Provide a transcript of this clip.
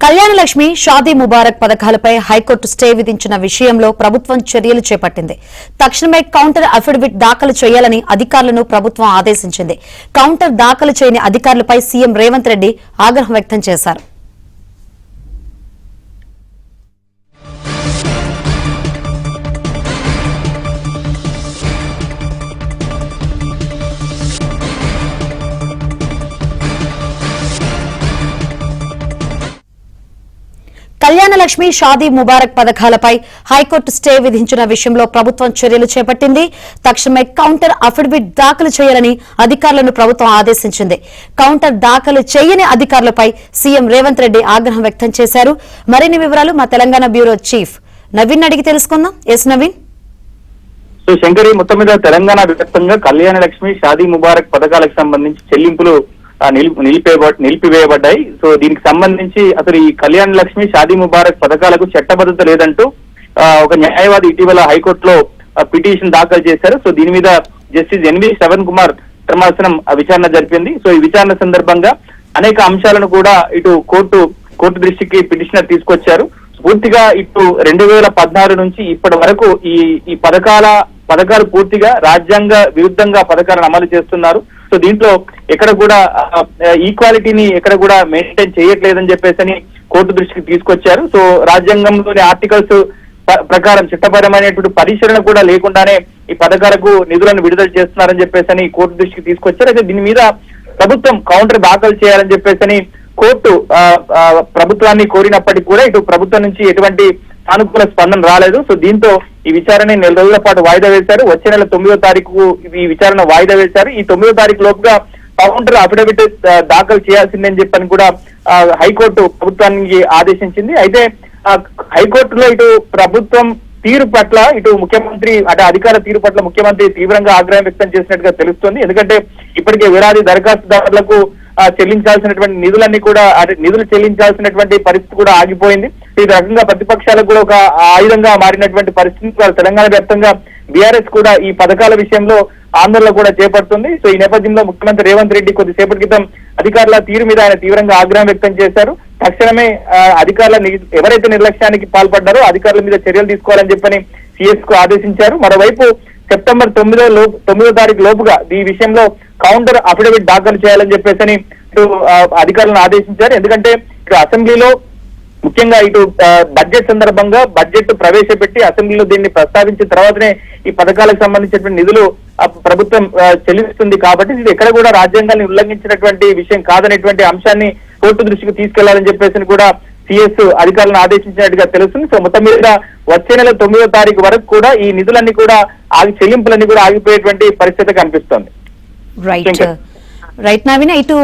కళ్యాణలక్ష్మి షాదీ ముబారక్ పథకాలపై high court stay విధించిన విషయంలో ప్రభుత్వం చర్యలు చేపట్టింది. తక్షణమే కౌంటర్ అఫిడవిట్ దాఖలు చేయాలని అధికారులను ప్రభుత్వం ఆదేశించింది. కౌంటర్ దాఖలు చేయని అధికారులపై సీఎం రేవంత్ రెడ్డి ఆగ్రహం వ్యక్తం చేశారు. కళ్యాణలక్ష్మి షాదీ ముబారక్ పథకాలపై హైకోర్టు స్టే విధించిన విషయంలో ప్రభుత్వం చర్యలు చేపట్టింది. తక్షణమే కౌంటర్ అఫిడవిట్ దాఖలు చేయాలని అధికారులను ప్రభుత్వం ఆదేశించింది. కౌంటర్ దాఖలు చేయని అధికారులపై సీఎం రేవంత్ రెడ్డి ఆగ్రహం వ్యక్తం చేశారు. మరిన్ని వివరాలు మా తెలంగాణ బ్యూరో చీఫ్ నవీన్ అడిగి తెలుసుకుందాం. ఎస్ నవీన్. శంకరి, మొత్తం మీద తెలంగాణ వ్యాప్తంగా కళ్యాణలక్ష్మి షాదీ ముబారక్ పథకాలకు సంబంధించి చెల్లింపులు నిలిపివేయబడ్డాయి. సో దీనికి సంబంధించి అసలు ఈ కళ్యాణ లక్ష్మి షాదీ ముబారక్ పథకాలకు చట్టబద్ధత లేదంటూ ఒక న్యాయవాది ఇటీవల హైకోర్టులో పిటిషన్ దాఖలు చేశారు. సో దీని మీద జస్టిస్ ఎన్వి శ్రవణ్ కుమార్ ధర్మాసనం విచారణ జరిపింది. సో ఈ విచారణ సందర్భంగా అనేక అంశాలను కూడా ఇటు కోర్టు దృష్టికి పిటిషనర్ తీసుకొచ్చారు. పూర్తిగా ఇటు 2014 నుంచి ఇప్పటి వరకు ఈ పథకాలు పూర్తిగా రాజ్యాంగ విరుద్ధంగా పథకాలను అమలు చేస్తున్నారు. సో దీంట్లో ఎక్కడ కూడా ఈక్వాలిటీని ఎక్కడ కూడా మెయింటైన్ చేయట్లేదని చెప్పేసి కోర్టు దృష్టికి తీసుకొచ్చారు. సో రాజ్యాంగంలోని ఆర్టికల్స్ ప్రకారం చట్టపరమైనటువంటి పరిశీలన కూడా లేకుండానే ఈ పథకాలకు నిధులను విడుదల చేస్తున్నారని చెప్పేసి కోర్టు దృష్టికి తీసుకొచ్చారు. అయితే దీని మీద ప్రభుత్వం కౌంటర్ దాఖలు చేయాలని చెప్పేసి కోర్టు ప్రభుత్వాన్ని కోరినప్పటికీ కూడా ఇటు ప్రభుత్వం నుంచి ఎటువంటి సానుకూల స్పందన రాలేదు. సో దీంతో ఈ విచారణ 4 రోజుల పాటు వాయిదా వేశారు. వచ్చే నెల 9వ తారీఖు ఈ విచారణ వాయిదా వేశారు. ఈ 9వ తారీఖు లోపుగా కౌంటర్ అఫిడవిట్ దాఖలు చేయాల్సిందని చెప్పని కూడా హైకోర్టు ప్రభుత్వానికి ఆదేశించింది. అయితే హైకోర్టులో ఇటు ప్రభుత్వం తీరు పట్ల ఇటు ముఖ్యమంత్రి అధికార తీరు పట్ల ముఖ్యమంత్రి తీవ్రంగా ఆగ్రహం వ్యక్తం చేసినట్టుగా తెలుస్తోంది. ఎందుకంటే ఇప్పటికే వేలాది దరఖాస్తుదారులకు చెల్లించాల్సినటువంటి నిధులన్నీ కూడా నిధులు చెల్లించాల్సినటువంటి పరిస్థితి కూడా ఆగిపోయింది. ఈ రకంగా ప్రతిపక్షాలకు కూడా ఒక ఆయుధంగా మారినటువంటి పరిస్థితి తెలంగాణ వ్యాప్తంగా బీఆర్ఎస్ కూడా ఈ పథకాల విషయంలో ఆందోళన కూడా చేపడుతుంది. సో ఈ నేపథ్యంలో ముఖ్యమంత్రి రేవంత్ రెడ్డి కొద్దిసేపటి క్రితం అధికారుల తీరు మీద ఆయన తీవ్రంగా ఆగ్రహం వ్యక్తం చేశారు. తక్షణమే అధికారుల ఎవరైతే నిర్లక్ష్యానికి పాల్పడ్డారో అధికారుల మీద చర్యలు తీసుకోవాలని చెప్పని సిఎస్ కు ఆదేశించారు. మరోవైపు సెప్టెంబర్ 9వ తారీఖు లోపుగా ఈ విషయంలో కౌంటర్ అఫిడవిట్ దాఖలు చేయాలని చెప్పేసి అధికారులను ఆదేశించారు. ఎందుకంటే ఇటు అసెంబ్లీలో ముఖ్యంగా ఇటు బడ్జెట్ సందర్భంగా బడ్జెట్ ప్రవేశపెట్టి అసెంబ్లీలో దీన్ని ప్రస్తావించిన తర్వాతనే ఈ పథకాలకు సంబంధించినటువంటి నిధులు ప్రభుత్వం చెల్లిస్తుంది. కాబట్టి ఇది ఎక్కడ కూడా రాజ్యాంగాన్ని ఉల్లంఘించినటువంటి విషయం కాదనేటువంటి అంశాన్ని కోర్టు దృష్టికి తీసుకెళ్లాలని చెప్పేసి కూడా సిఎస్ అధికారులను ఆదేశించినట్టుగా తెలుస్తుంది. సో మొత్తం మీద వచ్చే నెల 9వ తారీఖు వరకు కూడా ఈ నిధులన్నీ కూడా చెల్లింపులన్నీ కూడా ఆగిపోయేటువంటి పరిస్థితి కనిపిస్తోంది. రైట్ నవీన్. ఇటు